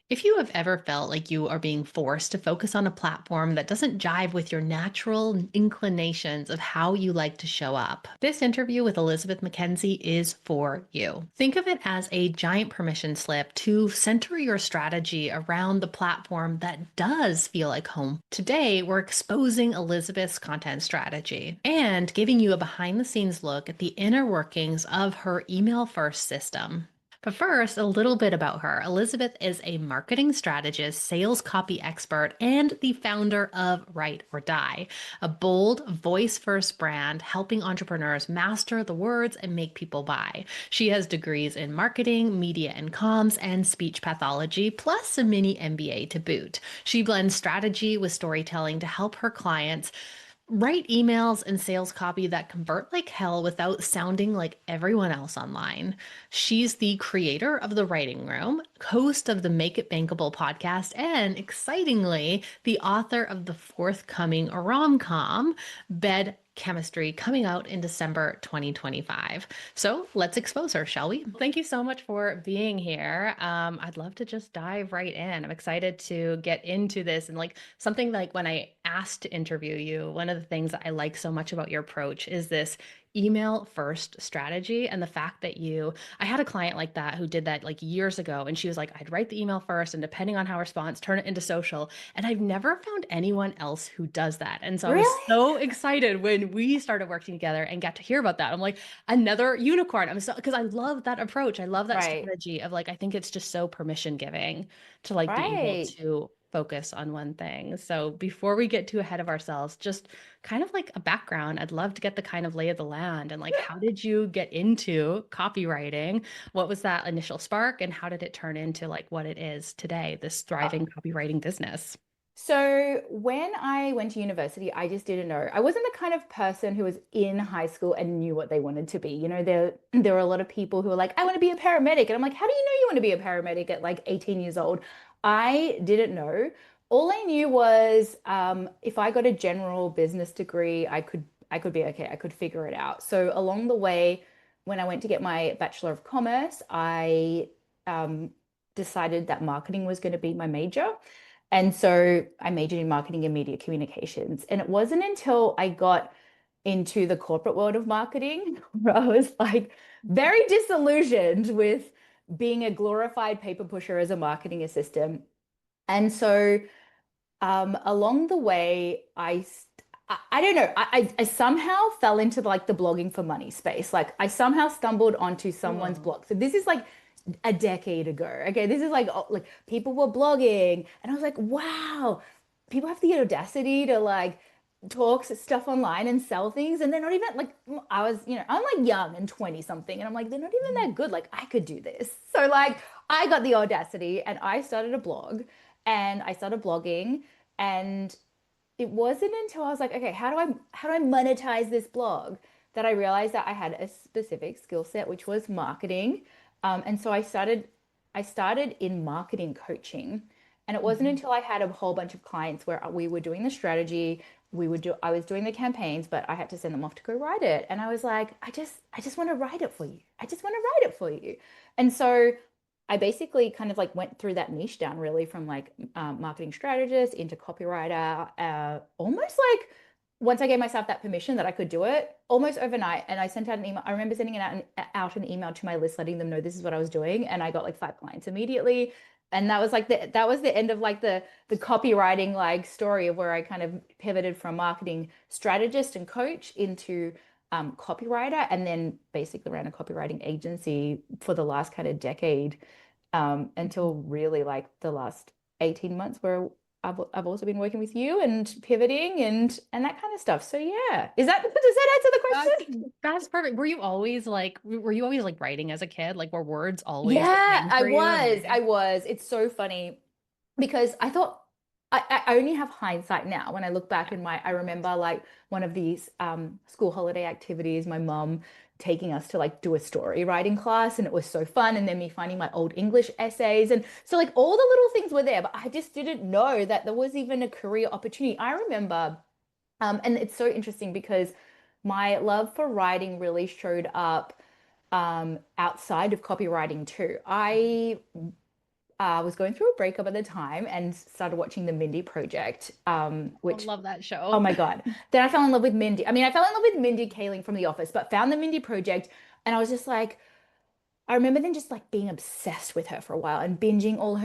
If you have ever felt like you are being forced to focus on a platform that doesn't jive with your natural inclinations of how you like to show up, this interview with Elizabeth McKenzie is for you. Think of it as a giant permission slip to center your strategy around the platform that does feel like home. Today, we're exposing Elizabeth's content strategy and giving you a behind the scenes look at the inner workings of her email first system. But first, a little bit about her. Elizabeth is a marketing strategist, sales copy expert, and the founder of Write or Die, a bold, voice first brand helping entrepreneurs master the words and make people buy. She has degrees in marketing, media and comms, and speech pathology, plus a mini MBA to boot. She blends strategy with storytelling to help her clients write emails and sales copy that convert like hell without sounding like everyone else online. She's the creator of The Writing Room, host of the Make It Bankable podcast, and excitingly, the author of the forthcoming rom-com, Bed Chemistry, coming out in December 2025. So let's expose her, shall we? Thank you so much for being here. I'd love to just dive right in. I'm excited to get into this and like something like when I asked to interview you, one of the things that I like so much about your approach is this email first strategy and the fact that I had a client like that who did that like years ago and she was like, I'd write the email first and depending on how response, turn it into social. And I've never found anyone else who does that. And so I was Really? so excited when we started working together and got to hear about that. I'm like, another unicorn. I'm so, because I love that approach. I love that Right, strategy of like, I think it's just so permission giving to like be able right. to focus on one thing. So before we get too ahead of ourselves, just kind of like a background, I'd love to get the kind of lay of the land and like how did you get into copywriting? What was that initial spark and how did it turn into like what it is today, this Uh, thriving copywriting business? So when I went to university, I just didn't know. I wasn't the kind of person who was in high school and knew what they wanted to be. There were a lot of people who were like, I want to be a paramedic. And I'm like, how do you know you want to be a paramedic at like 18 years old? I didn't know. All I knew was if I got a general business degree, I could be okay. I could figure it out. So along the way, when I went to get my Bachelor of Commerce, I um, decided that marketing was going to be my major. And so I majored in marketing and media communications. And it wasn't until I got into the corporate world of marketing where I was like very disillusioned with being a glorified paper pusher as a marketing assistant. And so along the way, I don't know, I somehow fell into like the blogging for money space. Like I somehow stumbled onto someone's Cool. blog. So this is like a decade ago. Okay, this is like like people were blogging, and I was like, wow, people have the audacity to like talk stuff online and sell things, and they're not even like I was, I'm like young and 20 something, and I'm like, they're not even that good. Like I could do this. So like I got the audacity and I started a blog and I started blogging and it wasn't until I was like, okay, how do I monetize this blog that I realized that I had a specific skill set, which was marketing. And so I started in marketing coaching. And it wasn't Mhm. until I had a whole bunch of clients where we were doing the strategy, I was doing the campaigns, but I had to send them off to go write it. And I was like, I just want to write it for you. I just want to write it for you. And so I basically kind of like went through that niche down really from like marketing strategist into copywriter, almost like once I gave myself that permission that I could do it almost overnight. And I sent out an email. I remember sending out an email to my list, letting them know this is what I was doing. And I got like 5 clients immediately. And that was like that was the end of like the copywriting like story of where I kind of pivoted from marketing strategist and coach into copywriter and then basically ran a copywriting agency for the last kind of decade until really like the last 18 months where I've also been working with you and pivoting and that kind of stuff. So yeah, does that answer the That's, question? that's perfect. Were you always like writing as a kid? Like were words always the Yeah, thing I for you and was. I writing? was. It's so funny because I thought I only have hindsight now. When I look back Yeah. in I remember like one of these school holiday activities, my mom taking us to like do a story writing class, and it was so fun. And then me finding my old English essays, and so like all the little things were there, but I just didn't know that there was even a career opportunity. I remember, and it's so interesting because my love for writing really showed up outside of copywriting too. was going through a breakup at the time and started watching the Mindy Project, I which, love that oh show. my God. Then I fell in love with Mindy. I mean, I fell in love with Mindy Kaling from The Office, but found the Mindy Project, and I was just like, I remember then just like being obsessed with her for a while and binging all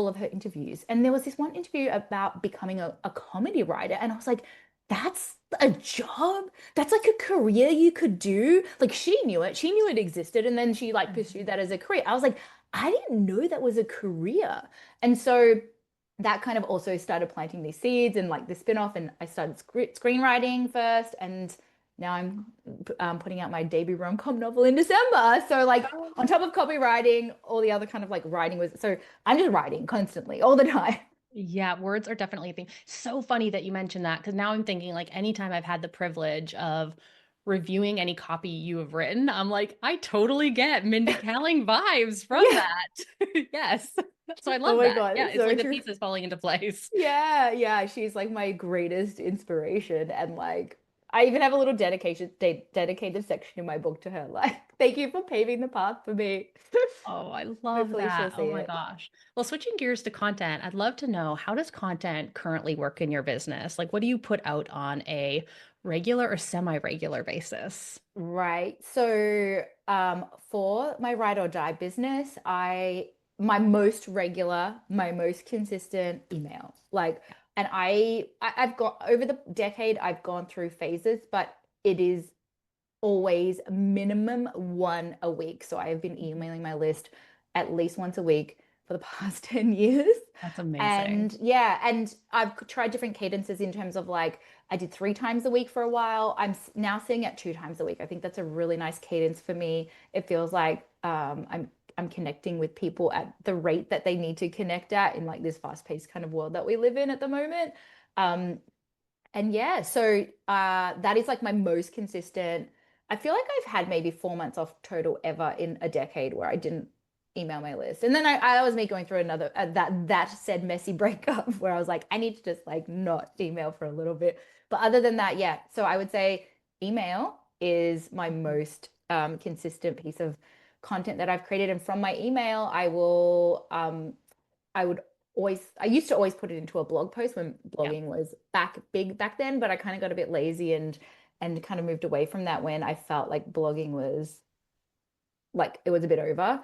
of her interviews. And there was this one interview about becoming a comedy writer, and I was like, that's a job. That's like a career you could do. Like she knew it. She knew it existed, and then she like pursued that as a career. I was like, I didn't know that was a career. And so that kind of also started planting these seeds and like the spin-off, and I started screenwriting first, and now I'm putting out my debut rom-com novel in December. So like on top of copywriting, all the other kind of like writing was, so I'm just writing constantly all the time. Yeah, words are definitely a thing. So funny that you mentioned that because now I'm thinking like anytime I've had the privilege of reviewing any copy you have written, I'm like, I totally get Mindy Kaling vibes from Yeah. that. Yes. So I Oh love my that. God, Yeah, it's it's so like the true. pieces falling into place. Yeah, yeah, she's like my greatest inspiration, and like I even have a little dedicated section in my book to her. Like, thank you for paving the path for me. Oh, I love Hopefully she'll that. Oh see my it. gosh. Well, switching gears to content, I'd love to know how does content currently work in your business? Like, what do you put out on a regular or semi-regular basis? Right. So, for my ride or die business, my most regular, my most consistent email. Like, and I've got over the decade, I've gone through phases, but it is always minimum one a week. So I have been emailing my list at least once a week for the past 10 years. That's amazing. And yeah, and I've tried different cadences in terms of like I did 3 times a week for a while. I'm now seeing it 2 times a week. I think that's a really nice cadence for me. It feels like I'm connecting with people at the rate that they need to connect at in like this fast-paced kind of world that we live in at the moment. Um, and yeah, so that is like my most consistent. I feel like I've had maybe 4 months off total ever in a decade where I didn't email my list. And then I was me going through another that said messy breakup where I was like, I need to just like not email for a little bit. But other than that, yeah. So I would say email is my most consistent piece of content that I've created. And from my email, I would I used to always put it into a blog post when Yeah. blogging was big back then, but I kind of got a bit lazy and kind of moved away from that when I felt like blogging was like it was a bit over.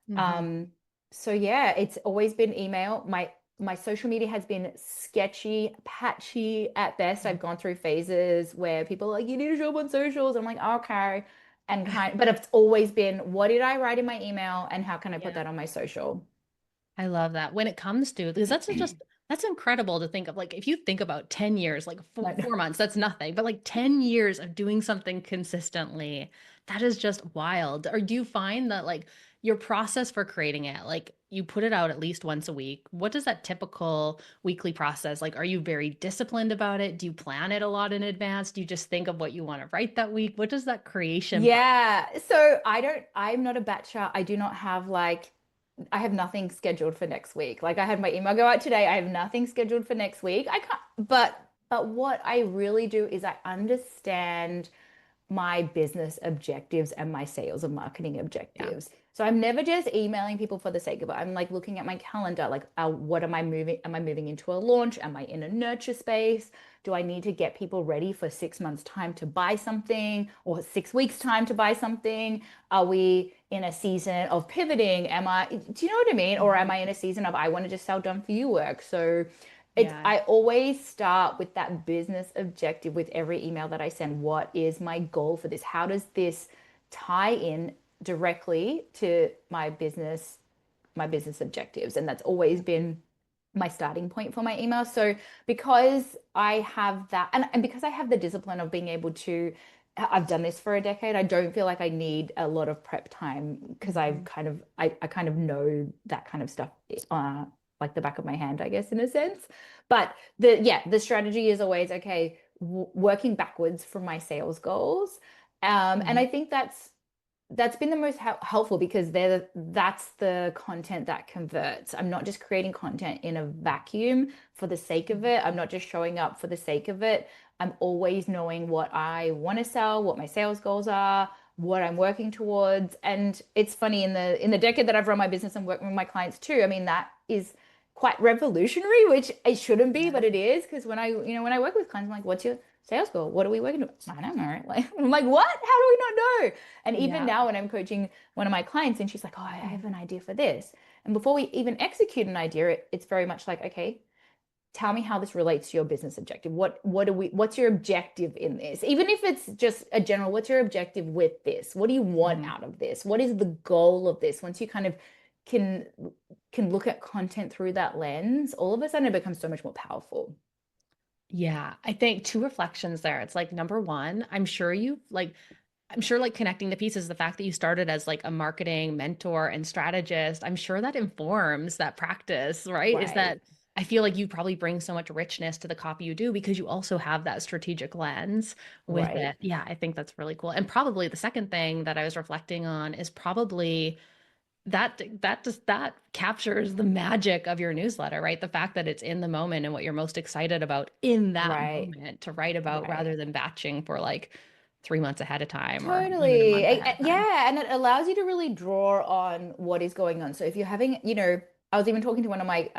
Hmm. Um, so yeah, it's always been email. My social media has been sketchy, patchy at best. I've gone through phases where people are like, you need to show up on socials. I'm like, okay. But it's always been, what did I write in my email and how can I put Yeah. that on my social? I love that. When it comes to, because that's incredible to think of. Like, if you think about 10 years, like Like, 4 months, that's nothing. But like 10 years of doing something consistently, that is just wild. Or do you find that like your process for creating it, like you put it out at least once a week? What does that typical weekly process like? Are you very disciplined about it? Do you plan it a lot in advance? Do you just think of what you want to write that week? What does that creation process? yeah. So I'm not a batcher. I do not have like, I have nothing scheduled for next week. Like I had my email go out today. I have nothing scheduled for next week. I can't, but what I really do is I understand my business objectives and my sales and marketing Yeah. objectives. So I'm never just emailing people for the sake of it. I'm like looking at my calendar, like, what am I moving? Am I moving into a launch? Am I in a nurture space? Do I need to get people ready for 6 months' time to buy something or 6 weeks' time to buy something? Are we in a season of pivoting? Do you know what I mean? Or am Mhm. I in a season of I want to just sell done for you work? So Yeah. I always start with that business objective with every email that I send. What is my goal for this? How does this tie in directly to my business objectives? And that's always been my starting point for my email. So because I have that and because I have the discipline of being able to I've done this for a decade, I don't feel like I need a lot of prep time because Mhm. I kind of know that kind of stuff like the back of my hand, I guess, in a sense. But the strategy is always okay, working backwards from my sales goals. And Mhm. I think that's been the most helpful because that's the content that converts. I'm not just creating content in a vacuum for the sake of it. I'm not just showing up for the sake of it. I'm always knowing what I want to sell, what my sales goals are, what I'm working towards. And it's funny, in the decade that I've run my business and working with my clients too, I mean, that is quite revolutionary, which it shouldn't be, Yeah. but it is. Because when when I work with clients, I'm like, what's your sales goal? What are we working towards? I don't know. Like, I'm like, what? How do we not know? And even Yeah. now when I'm coaching one of my clients and she's like, oh, I have an idea for this. And before we even execute an idea, it's very much like, okay, tell me how this relates to your business objective. What's your objective in this? Even if it's just a general, what's your objective with this? What do you want Mhm. out of this? What is the goal of this? Once you kind of can can look at content through that lens, all of a sudden it becomes so much more powerful. Yeah, I think two reflections there. It's like number one, I'm sure like connecting the pieces, the fact that you started as like a marketing mentor and strategist, I'm sure that informs that practice, right? Is Right. that I feel like you probably bring so much richness to the copy you do because you also have that strategic lens with Right. it. Yeah, I think that's really cool. And probably the second thing that I was reflecting on is probably that captures the magic of your newsletter, right? The fact that it's in the moment and what you're most excited about in that Right. moment to write about Right. rather than batching for like 3 months ahead of time or even a Totally. month ahead of time. Yeah, and it allows you to really draw on what is going on. So if you're having, I was even talking to one of my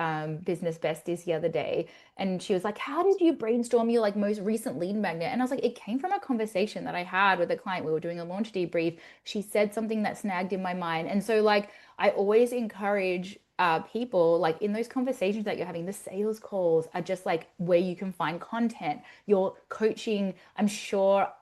business besties the other day, and she was like, "How did you brainstorm your like most recent lead magnet?" And I was like, "It came from a conversation that I had with a client. We were doing a launch debrief. She said something that snagged in my mind." And so like I always encourage people like in those conversations that you're having, the sales calls are just like where you can find content. Your coaching, I'm sure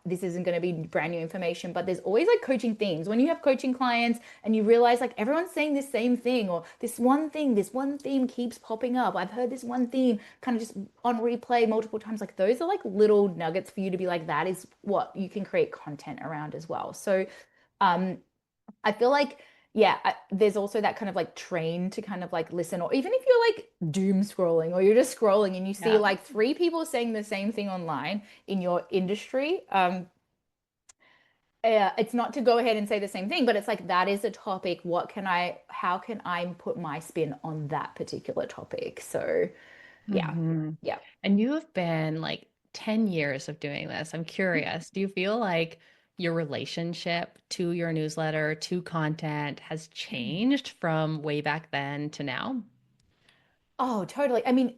this isn't going to be brand new information, but there's always like coaching themes. When you have coaching clients and you realize like everyone's saying the same thing, or this one theme keeps popping up. I've heard this one theme kind of just on replay multiple times. Like those are like little nuggets for you to be like, that is what you can create content around as well. So um, I feel like, yeah, there's also that kind of like train to kind of like listen, or even if you're like doom scrolling or you're just scrolling and you see Yeah. like three people saying the same thing online in your industry, it's not to go ahead and say the same thing, but it's like that is a topic. How can I put my spin on that particular topic? So, yeah, hmm yeah. And you have been like 10 years of doing this. I'm curious, do you feel like your relationship to your newsletter, to content has changed from way back then to now? Oh, totally. I mean,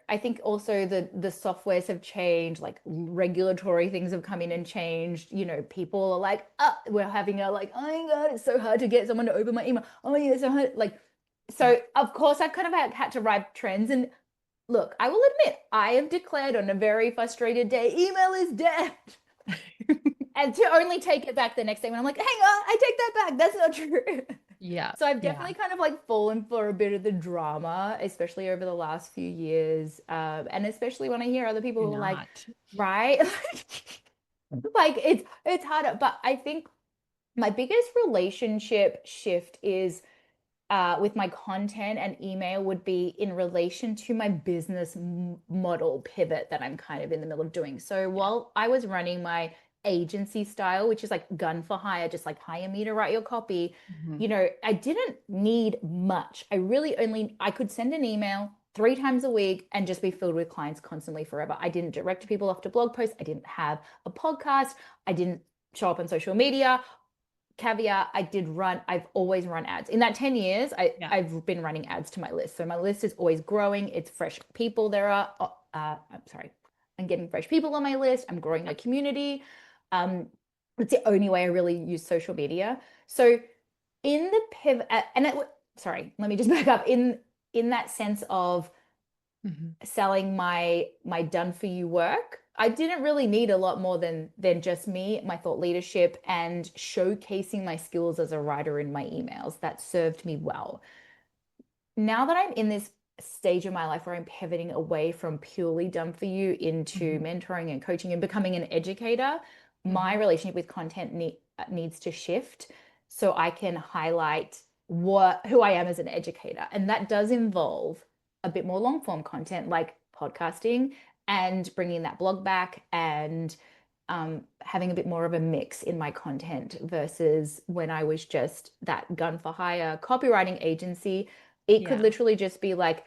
I think also the softwares have changed, like regulatory things have come in and changed. People are like, we're having a like, oh my God, it's so hard to get someone to open my email. Oh my God, it's so hard. Like, Yeah. so of course I've kind of had to ride trends. And look, I will admit, I have declared on a very frustrated day, email is dead. And to only take it back the next day when I'm like, hang on, I take that back. That's not true. Yeah. So I've Yeah. definitely kind of like fallen for a bit of the drama, especially over the last few years. And especially when I hear other people Do who are like, not. right? Like it's harder. But I think my biggest relationship shift is with my content and email would be in relation to my business model pivot that I'm kind of in the middle of doing. So Yeah. while I was running my agency style, which is like gun for hire, just like hire me to write your copy, Mhm. I didn't need much. I could send an email 3 times a week and just be filled with clients constantly forever. I didn't direct people off to blog posts. I didn't have a podcast. I didn't show up on social media. Caveat, I've always run ads. In that 10 years, Yeah. I've been running ads to my list. So my list is always growing. It's fresh people. I'm sorry, I'm getting fresh people on my list. I'm growing Yeah. my community. Um, it's the only way I really use social media. So in the pivot, sorry, let me just back up. In that sense of Mhm. selling my done for you work, I didn't really need a lot more than just me, my thought leadership, and showcasing my skills as a writer in my emails. That served me well. Now that I'm in this stage of my life where I'm pivoting away from purely done for you into Mhm. mentoring and coaching and becoming an educator, my Mhm. relationship with content needs to shift so I can highlight who I am as an educator. And that does involve a bit more long form content like podcasting and bringing that blog back and having a bit more of a mix in my content versus when I was just that gun for hire copywriting agency. It could Yeah. literally just be like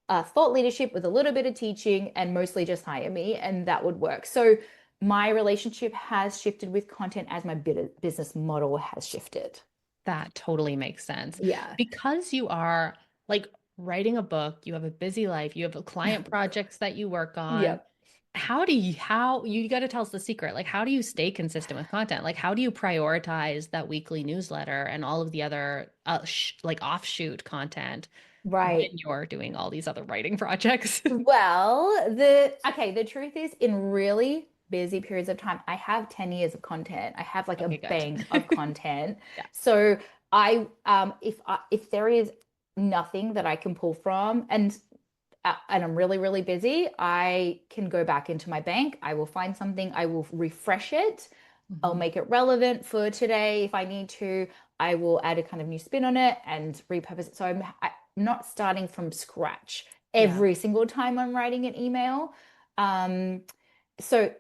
thought leadership with a little bit of teaching and mostly just hire me, and that would work. So my relationship has shifted with content as my business model has shifted. That totally makes sense. Yeah. Because you are like writing a book, you have a busy life, you have client projects that you work on. Yep. How you got to tell us the secret? Like, how do you stay consistent with content? Like, how do you prioritize that weekly newsletter and all of the other like offshoot content when Right. you're doing all these other writing projects? Well, the truth is in really busy periods of time, I have 10 years of content. I have like a Okay, good. bank of content. Yeah. So if there is nothing that I can pull from and I'm really, really busy, I can go back into my bank. I will find something, I will refresh it. I'll Mhm. make it relevant for today if I need to. I will add a kind of new spin on it and repurpose it. So I'm not starting from scratch Yeah. every single time I'm writing an email. Um, so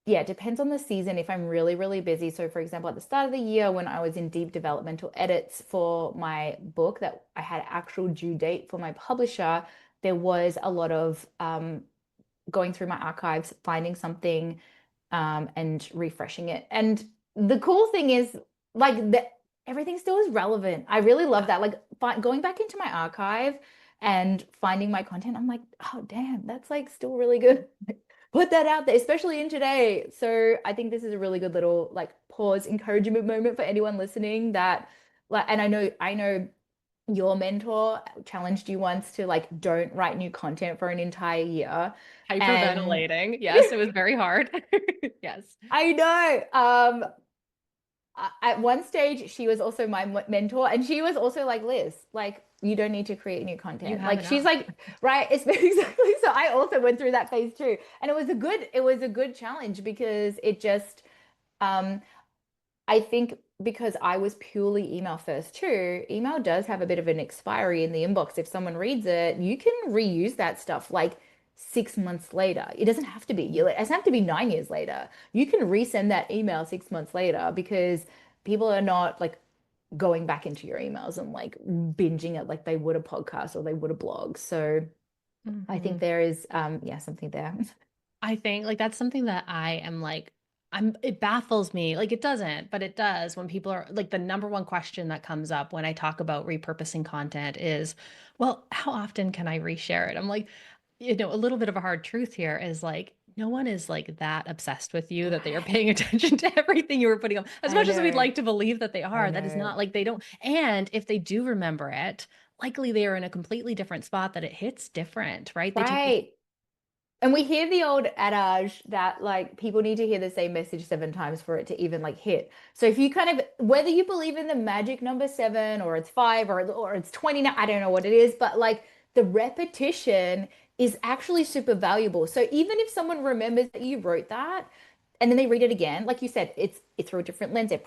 yeah, it depends on the season if I'm really, really busy. So for example, at the start of the year when I was in deep developmental edits for my book that I had actual due date for my publisher, there was a lot of going through my archives, finding something, and refreshing it. And the cool thing is, like, everything still is relevant. I really love Yeah. that. Like, going back into my archive and finding my content, I'm like, oh, damn, that's like still really good. Put that out there, especially in today. So I think this is a really good little like pause encouragement moment for anyone listening that like, and I know your mentor challenged you once to like don't write new content for an entire year. And Hyperventilating. Yes, it was very hard. Yes. I know at one stage she was also my mentor and she was also like Liz, like you don't need to create new You content. have Like she's enough. like, right, it's exactly. So I also went through that phase too. And it was a good challenge because it just um I think because I was purely email first too, email does have a bit of an expiry in the inbox. If someone reads it, you can reuse that stuff like 6 months later. It doesn't have to be, it doesn't have to be 9 years later. You can resend that email 6 months later because people are not like going back into your emails and like binging it like they would a podcast or they would a blog. So I think Mhm. there is yeah, something there. I think like that's something that I am like it baffles me. Like it doesn't, but it does when people are like the number one question that comes up when I talk about repurposing content is, well, how often can I reshare it? I'm like, a little bit of a hard truth here is like no one is like that obsessed with you that they are Right. paying attention to everything you were putting on. As I much as we'd know. like to believe that they I are, that is know. not like they don't. And if they do remember it, likely they are in a completely different spot that it hits different, right? They take Right. And we hear the old adage that like people need to hear the same message 7 times for it to even like hit. So if you kind of whether you believe in the magic number seven or it's five or it's 20 now, I don't know what it is, but like the repetition is actually super valuable. So even if someone remembers that you wrote that and then they read it again, like you said, it's through a different lens. They're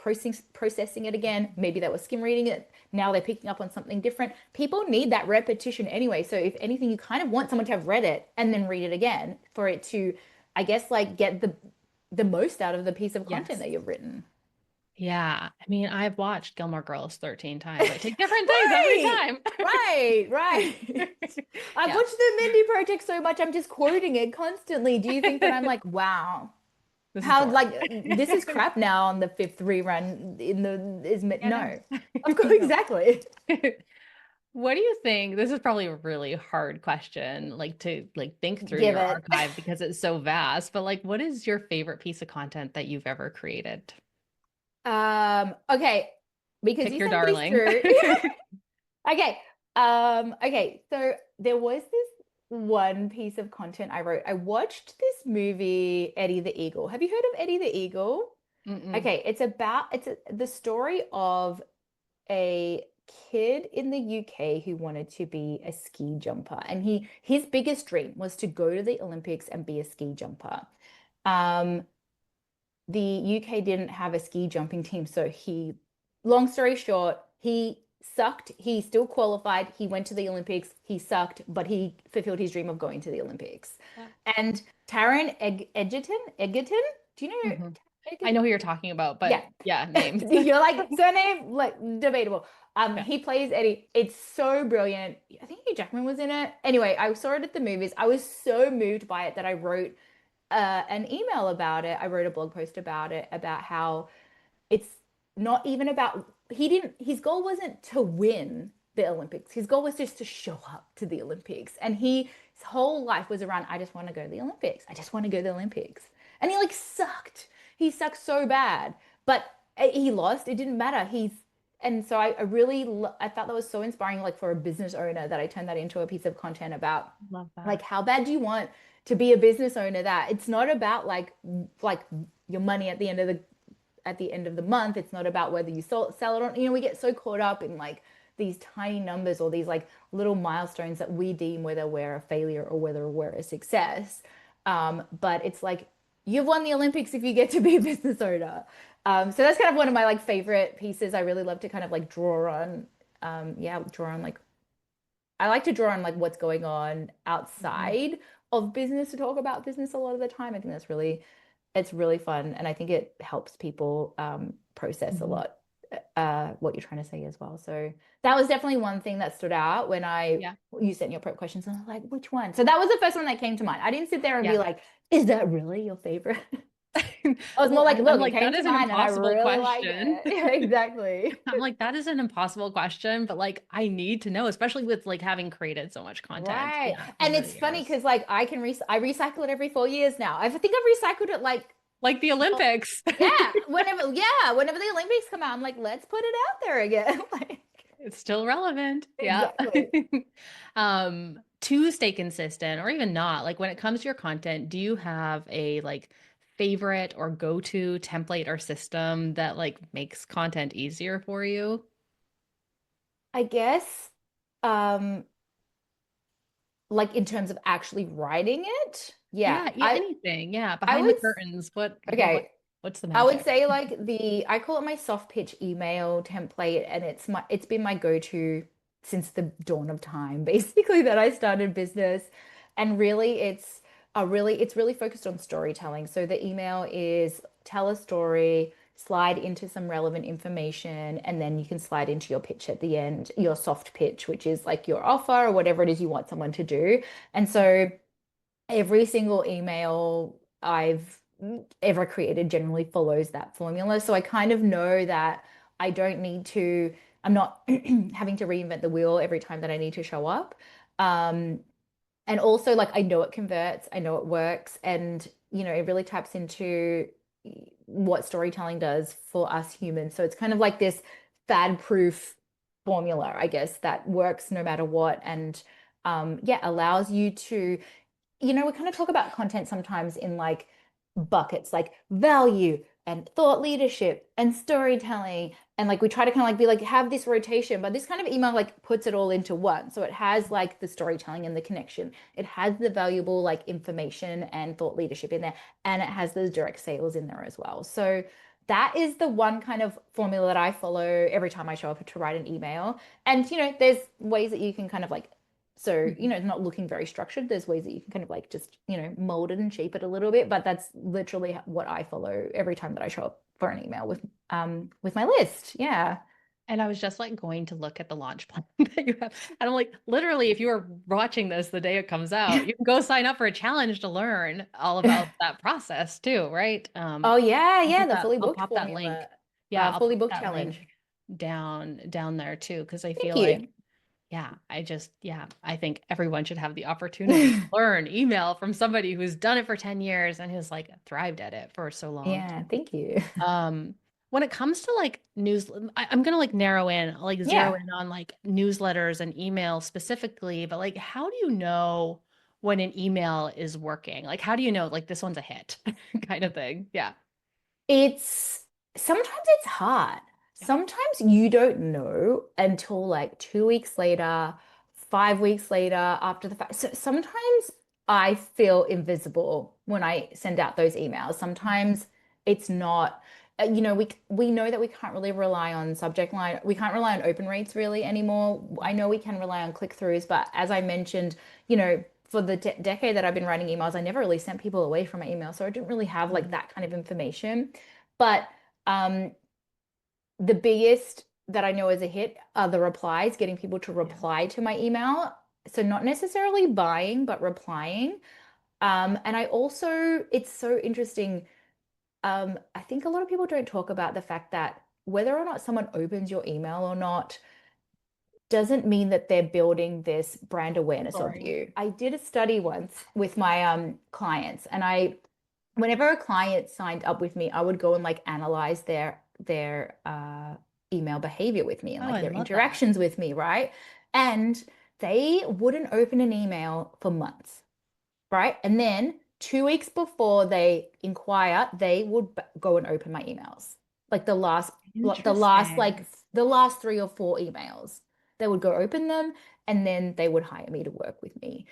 processing it again. Maybe they were skim reading it. Now they're picking up on something different. People need that repetition anyway. So if anything, you kind of want someone to have read it and then read it again for it to, I guess, like get the most out of the piece of content yes. that you've written. Yeah. I mean, I've watched Gilmore Girls 13 times. I take different things every Right, time. right. I've Yeah. watched the Mindy Project so much, I'm just quoting it constantly. Do you think that I'm like, wow, This is how boring. like this is crap now on the fifth rerun in the is Yeah, no. no, of course, No. exactly. What do you think? This is probably a really hard question, like to like think through Give your it. archive because it's so vast, but like what is your favorite piece of content that you've ever created? Okay, because Pick you your sent these darling. through. Okay. Okay, so there was this one piece of content I wrote. I watched this movie, Eddie the Eagle. Have you heard of Eddie the Eagle? Mm-mm. Okay, the story of a kid in the UK who wanted to be a ski jumper, and his biggest dream was to go to the Olympics and be a ski jumper. Um, the UK didn't have a ski jumping team, so long story short, he sucked. He still qualified. He went to the Olympics. He sucked, but he fulfilled his dream of going to the Olympics. Yeah. And Taron Egerton, do you know Mhm. I Egerton? know who you're talking about, Yeah. but yeah, names. You're like surname, like debatable. Yeah. He plays Eddie. It's so brilliant. I think Hugh Jackman was in it. Anyway, I saw it at the movies. I was so moved by it that I wrote. an email about it. I wrote a blog post about it, about how it's not even about, he didn't, his goal wasn't to win the Olympics. His goal was just to show up to the Olympics. And his whole life was around, I just want to go to the Olympics. I just want to go to the Olympics. And he like sucked. He sucked so bad, but he lost. It didn't matter. And so I really, I thought that was so inspiring, like for a business owner, that I turned that into a piece of content about Love that. like, how bad do you want to be a business owner, that it's not about like your money at the end of the month. It's not about whether you sell it on. We get so caught up in like these tiny numbers or these like little milestones that we deem whether we're a failure or whether we're a success. But it's like, you've won the Olympics if you get to be a business owner. So that's kind of one of my like favorite pieces. I really love to kind of like draw on, draw on like, I like to draw on like what's going on Mhm. outside of business to talk about business a lot of the time. I think it's really fun. And I think it helps people process a Mhm. lot what you're trying to say as well. So that was definitely one thing that stood out when Yeah. you sent your prep questions and I was like, which one? So that was the first one that came to mind. I didn't sit there and be Yeah. like, is that really your favorite? I was more Well, like, I'm look, it like, came that to is an mind and I impossible really like question. it. Yeah, exactly. I'm like, that is an impossible question, but like, I need to know, especially with like having created so much content, Right. yeah, And over the it's funny years. because like I recycle it every 4 years now. I think I've recycled it like, Like the well, Olympics. whenever the Olympics come out, I'm like, let's put it out there again. Like, It's still relevant. Yeah. exactly. To stay consistent or even not, like when it comes to your content, do you have a like favorite or go-to template or system that like makes content easier for you? I guess um like in terms of actually writing it, yeah. Yeah, yeah, anything. Yeah, I behind the would curtains, okay. what's the I would magic? say like I call it my soft pitch email template, and it's been my go-to since the dawn of time, basically, that I started business. And really it's really focused on storytelling. So the email is tell a story, slide into some relevant information, and then you can slide into your pitch at the end, your soft pitch, which is like your offer or whatever it is you want someone to do. And so every single email I've ever created generally follows that formula. So I kind of know that I don't need to, I'm not having to reinvent the wheel every time that I need to show up. Um, and also, like, I know it converts, I know it works, and it really taps into what storytelling does for us humans. So it's kind of like this fad-proof formula, I guess, that works no matter what, and yeah, allows you to we kind of talk about content sometimes in like buckets, like value and thought leadership and storytelling. And like we try to kind of like be like, have this rotation, but this kind of email like puts it all into one. So it has like the storytelling and the connection. It has the valuable like information and thought leadership in there. And it has those direct sales in there as well. So that is the one kind of formula that I follow every time I show up to write an email. And there's ways that you can kind of like Mhm. it's not looking very structured. There's ways that you can kind of like just, mold it and shape it a little bit, but that's literally what I follow every time that I show up for an email with my list. Yeah. And I was just like going to look at the launch plan that you have. And I'm like, literally, if you are watching this the day it comes out, you can go sign up for a challenge to learn all about that process too, right? Oh yeah, yeah, the fully I'll booked pop that link. formula, Yeah, I'll fully pop booked that link challenge. down there too, because I Thank feel like, you. yeah, yeah, I think everyone should have the opportunity to learn email from somebody who's done it for 10 years and who's like thrived at it for so long. Yeah, thank you. Um, when it comes to like I'm gonna like narrow in, like zero Yeah. in on like newsletters and email specifically, but like how do you know when an email is working? Like how do you know like this one's a hit kind of thing? Yeah. It's sometimes it's hard. Yeah. Sometimes you don't know until like 2 weeks later, 5 weeks later after the fact. So sometimes I feel invisible when I send out those emails. Sometimes it's not, we know that we can't really rely on subject line. We can't rely on open rates really anymore. I know we can rely on click-throughs, but as I mentioned, for the de decade that I've been writing emails, I never really sent people away from my email. So I didn't really have like Mhm. that kind of information. But um, the biggest that I know is a hit are the replies, getting people to Yeah. reply to my email. So not necessarily buying, but replying. And I also, it's so interesting. I think a lot of people don't talk about the fact that whether or not someone opens your email or not doesn't mean that they're building this brand awareness of Story. you. I did a study once with my clients, and I whenever a client signed up with me, I would go and like analyze their email behavior with me and Oh, like I their love that. interactions with me, right? And they wouldn't open an email for months, right? And then 2 weeks before they inquire, they would go and open my emails. Like Interesting. the last 3 or 4 emails. They would go open them and then they would hire me to work with me.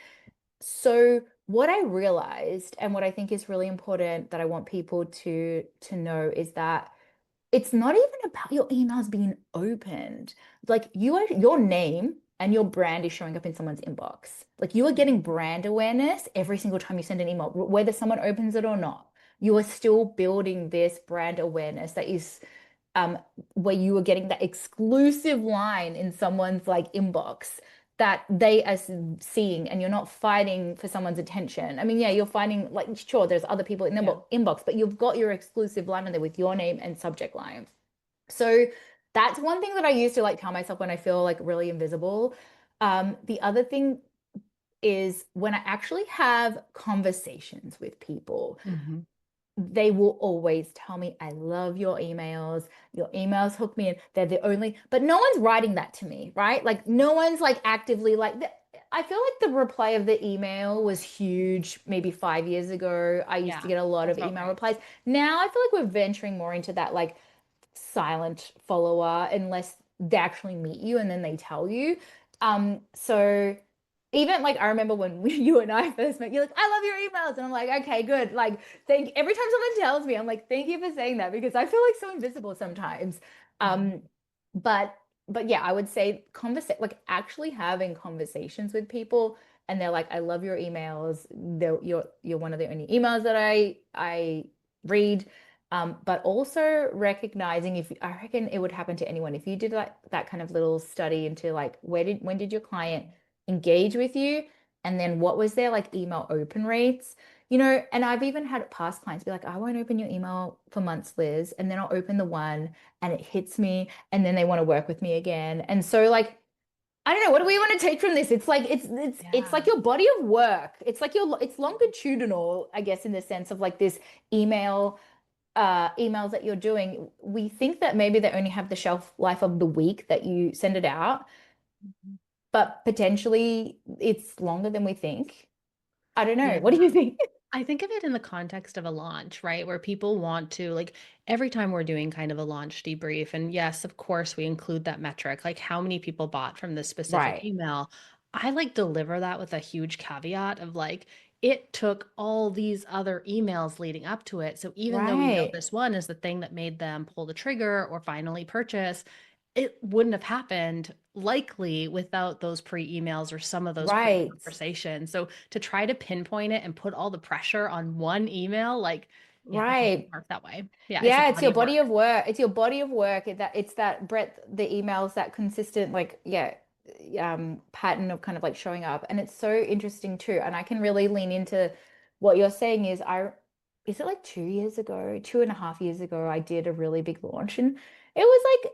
So what I realized and what I think is really important that I want people to know is that it's not even about your emails being opened. Like your name and your brand is showing up in someone's inbox. Like you are getting brand awareness every single time you send an email, whether someone opens it or not. You are still building this brand awareness that is um, where you are getting that exclusive line in someone's like inbox that they are seeing, and you're not fighting for someone's attention. I mean, yeah, you're fighting like sure, there's other people in the Yeah. inbox, but you've got your exclusive line in there with your name and subject line. So that's one thing that I used to like tell myself when I feel like really invisible. The other thing is when I actually have conversations with people, Hmm. they will always tell me, I love your emails. Your emails hook me in. They're the only, but no one's writing that to me, right? Like, no one's like actively like, I feel like the reply of the email was huge maybe 5 years ago. I used to Yeah, get a lot that's of about email right. replies. Now I feel like we're venturing more into that like silent follower unless they actually meet you and then they tell you. So even like I remember when you and I first met, you're like, I love your emails. And I'm like, okay, good. Like, thank every time someone tells me, I'm like, thank you for saying that because I feel like so invisible sometimes. Mhm. Um, but yeah, I would say like actually having conversations with people and they're like, I love your emails. You're one of the only emails that I read. But also recognizing if I reckon it would happen to anyone if you did like that kind of little study into like when did your client engage with you, and then what was their like email open rates, and I've even had past clients be like, I won't open your email for months, Liz, and then I'll open the one and it hits me and then they want to work with me again. And so like I don't know, what do we want to take from this? It's like it's like Yeah. your body of work. It's like it's longitudinal, I guess, in the sense of like this emails that you're doing. We think that maybe they only have the shelf life of the week that you send it out, Mhm. but potentially it's longer than we think. I don't know. Yeah. What do you think? I think of it in the context of a launch, right? Where people want to, like, every time we're doing kind of a launch debrief, and yes, of course, we include that metric, like how many people bought from this specific Right. email. I like deliver that with a huge caveat of like, it took all these other emails leading up to it. So even though we know Right. this one is the thing that made them pull the trigger or finally purchase, it wouldn't have happened likely without those pre-emails or some of those Right. pre-conversations. So to try to pinpoint it and put all the pressure on one email, like, yeah, it doesn't Right. work that way. Yeah, it's a Yeah, it's body your of body work. of work. It's your body of work. It's that breadth, the emails, that consistent, like, yeah, pattern of kind of like showing up. And it's so interesting too. And I can really lean into what you're saying is it like 2 years ago, 2.5 years ago, I did a really big launch and it was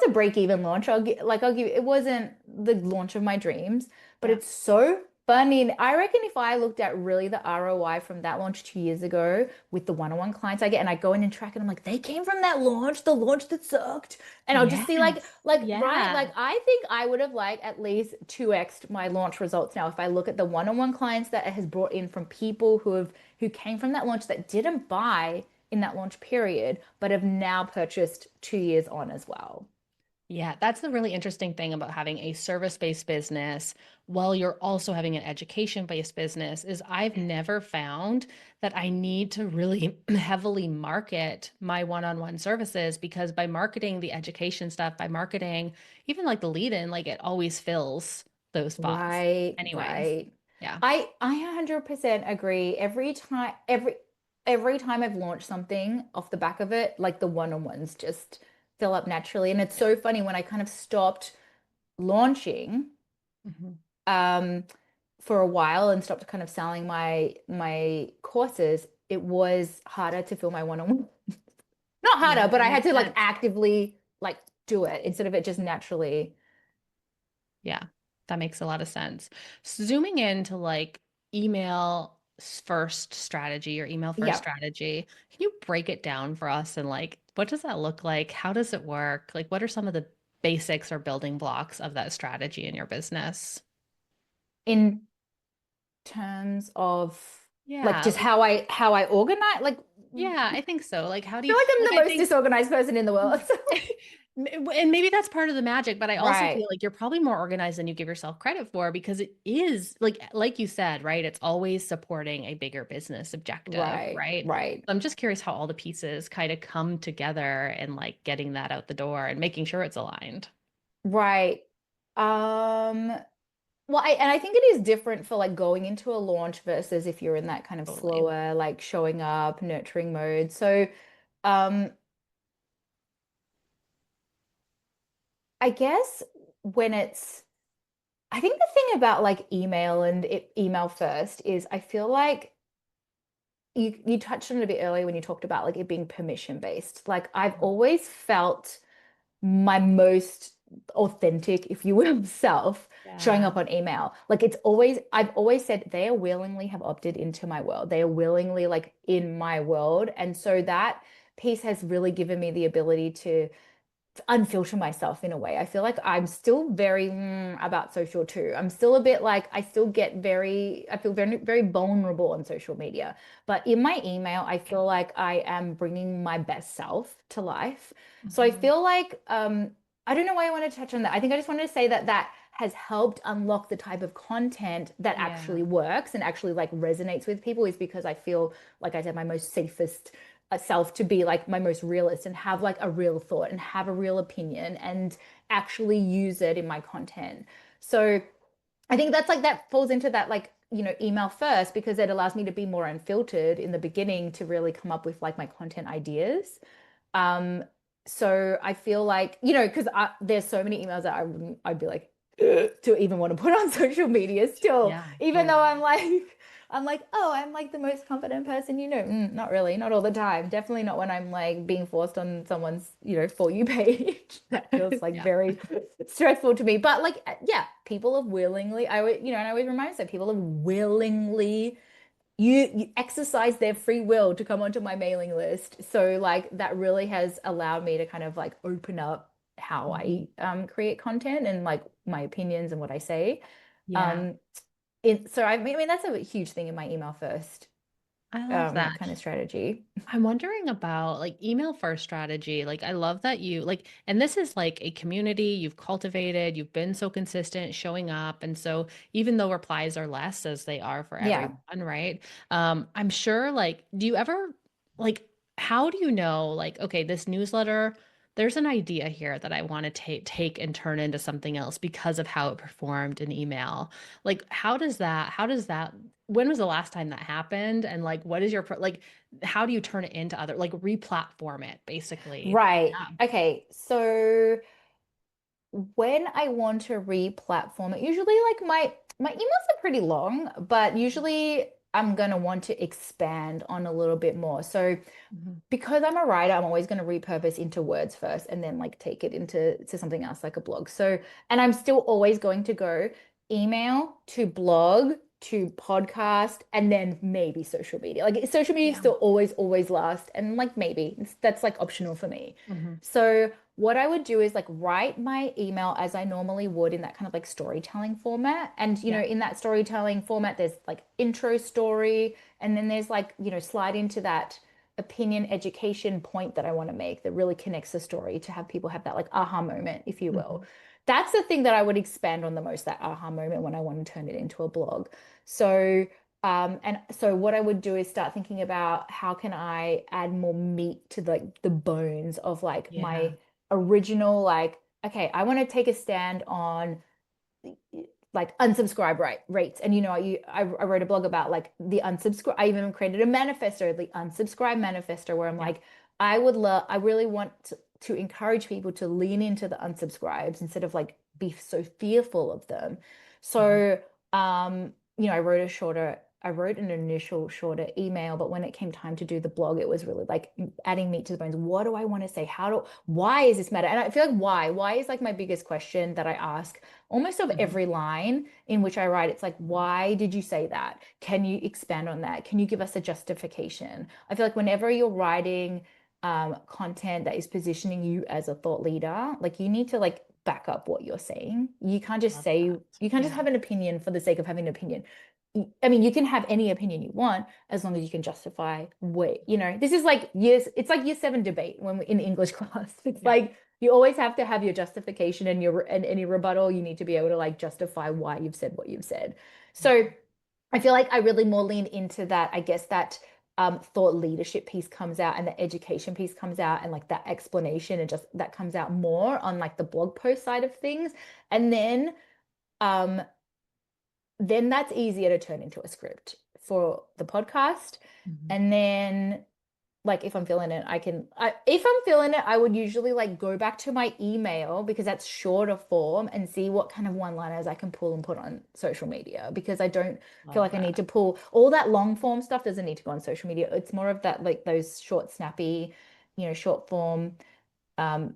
a break-even launch. I'll give it wasn't the launch of my dreams, but Yeah. it's so funny. And I reckon if I looked at really the ROI from that launch 2 years ago, with the one-on-one clients I get, and I go in and track it. I'm like, they came from that launch, the launch that sucked. And I'll just see Yes. right, Yeah. like I think I would have like at least 2x my launch results now if I look at the one-on-one clients that it has brought in from people who came from that launch that didn't buy in that launch period, but have now purchased 2 years on as well. Yeah, that's the really interesting thing about having a service-based business while you're also having an education-based business is I've never found that I need to really heavily market my one-on-one services because by marketing the education stuff, by marketing even like the lead-in, like it always fills those spots Right, anyways. right. Yeah. I 100% agree. Every time I've launched something off the back of it, like the one-on-ones just fill up naturally. And it's Yeah. so funny when I kind of stopped launching, Mhm. um, for a while and stopped kind of selling my courses, it was harder to fill my one-on-one. Not Yeah, harder, but that I had makes to like sense. actively like do it instead of it just naturally. Yeah, that makes a lot of sense. Zooming into like email first strategy or email first Yeah. strategy, can you break it down for us and like what does that look like? How does it work? Like what are some of the basics or building blocks of that strategy in your business? In terms of like Yeah, just like how I organize, like yeah, I think so. Like how do you feel like I'm like the I most think disorganized person in the world. So, and maybe that's part of the magic, but I also right, feel like you're probably more organized than you give yourself credit for because it is like you said, right? It's always supporting a bigger business objective, right, right? right, So I'm just curious how all the pieces kind of come together and like getting that out the door and making sure it's aligned. right. Um, well, and I think it is different for like going into a launch versus if you're in that kind of Totally. slower, like showing up, nurturing mode. So, um, I guess when I think the thing about like email and email first is I feel like you touched on it a bit earlier when you talked about like it being permission based. Like I've always felt my most authentic, if you will, self showing Yeah. up on email. Like it's always, I've always said they are willingly have opted into my world. They are willingly like in my world. And so that piece has really given me the ability to unfilter myself in a way. I feel like I'm still very about social too. I'm still a bit like I still get I feel very, very vulnerable on social media. But in my email, I feel like I am bringing my best self to life. So I Mhm. feel like, I don't know why I want to touch on that. I think I just wanted to say that that has helped unlock the type of content that Yeah. actually works and actually like resonates with people is because I feel, like I said, my most safest self to be like my most realist and have like a real thought and have a real opinion and actually use it in my content. So I think that's like that falls into that like, email first because it allows me to be more unfiltered in the beginning to really come up with like my content ideas. Um, so I feel like, because there's so many emails that I'd be like, "Ugh," to even want to put on social media still, Yeah, even though totally. I'm like, oh, I'm like the most confident person, not really, not all the time. Definitely not when I'm like being forced on someone's, For You page. That feels like Yeah. very stressful to me. But like, yeah, people have willingly, and I always remind myself, people have willingly you exercise their free will to come onto my mailing list. So like that really has allowed me to kind of like open up how Mhm. I create content and like my opinions and what I say. Yeah. Um so I mean that's a huge thing in my email first I love that. kind of strategy. I'm wondering about like email first strategy. Like, I love that you like, and this is like a community you've cultivated, you've been so consistent showing up. And so, even though replies are less as they are for Yeah. everyone, right? I'm sure, like, do you ever, like, how do you know, like, okay, this newsletter, there's an idea here that I want to take and turn into something else because of how it performed in email? Like, when was the last time that happened? And like, what is your, like, how do you turn it into other like re-platform it basically? Right. Yeah. Okay. So when I want to re-platform it, usually like my emails are pretty long, but usually I'm gonna want to expand on a little bit more. So Mhm. because I'm a writer, I'm always going to repurpose into words first and then like take it into something else like a blog. So, and I'm still always going to go email to blog to podcast and then maybe social media. Like social media Yeah. still always last and like maybe that's like optional for me. Mhm. So, what I would do is like write my email as I normally would in that kind of like storytelling format. And, Yeah. in that storytelling format, there's like intro story, and then there's like, slide into that opinion education point that I want to make that really connects the story to have people have that like aha moment, if you will. Mhm. That's the thing that I would expand on the most, that aha moment when I want to turn it into a blog. So, and so what I would do is start thinking about how can I add more meat to like the bones of like Yeah. my original, like, okay, I want to take a stand on like unsubscribe rates. And I wrote a blog about like the unsubscribe. I even created a manifesto, the unsubscribe manifesto, where I'm Yeah. like, I really want to encourage people to lean into the unsubscribes instead of like be so fearful of them. Mhm. So, I wrote an initial shorter email, but when it came time to do the blog, it was really like adding meat to the bones. What do I want to say? Why is this matter? And I feel like why is like my biggest question that I ask almost of Mhm. every line in which I write. It's like, why did you say that? Can you expand on that? Can you give us a justification? I feel like whenever you're writing content that is positioning you as a thought leader, like you need to like back up what you're saying. Love that. You can't just Yeah. have an opinion for the sake of having an opinion. I mean, you can have any opinion you want as long as you can justify this is like it's like year 7 debate when we in English class. It's Yeah. like you always have to have your justification and any rebuttal, you need to be able to like justify why you've said what you've said. So Yeah. I feel like I really more lean into that. I guess that thought leadership piece comes out and the education piece comes out and like that explanation and just that comes out more on like the blog post side of things. And um, then that's easier to turn into a script for the podcast. Mhm. And then like if I'm feeling it, if I'm feeling it, I would usually like go back to my email because that's shorter form and see what kind of one-liners I can pull and put on social media because I don't feel Love like I need that. to pull all that long form stuff doesn't need to go on social media. It's more of that like those short, snappy, short form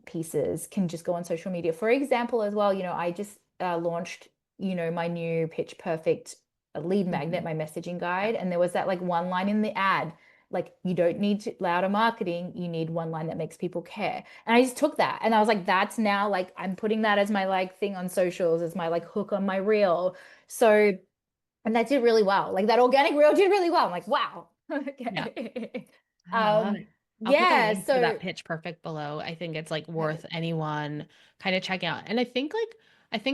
pieces can just go on social media. For example, as well, I just launched, my new Pitch Perfect lead magnet, Mhm. my messaging Yeah. guide, and there was that like one line in the ad, like you don't need louder marketing, you need one line that makes people care. And I just took that and I was like, that's now like I'm putting that as my like thing on socials, as my like hook on my reel. So, and that did really well. Like that organic reel did really well. I'm like, wow. Yeah. Okay. I love it. I'll put the Yeah, link to so that pitch perfect below. I think it's like worth perfect. anyone kind of checking out. And I think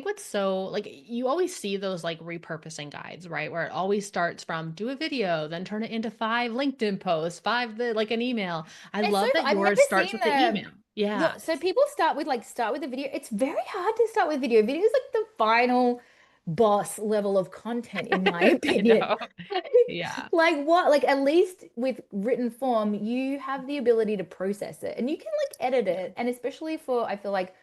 what's so like you always see those like repurposing guides, right? Where it always starts from do a video, then turn it into 5 LinkedIn posts, like an email. I And so love that I've never yours starts seen with the them. email. Yeah. So people start with the video. It's very hard to start with video. Video is like the final boss level of content, in my I opinion. know. Yeah. Like what? Like at least with written form, you have the ability to process it and you can like edit Yeah. it. And especially for, I feel like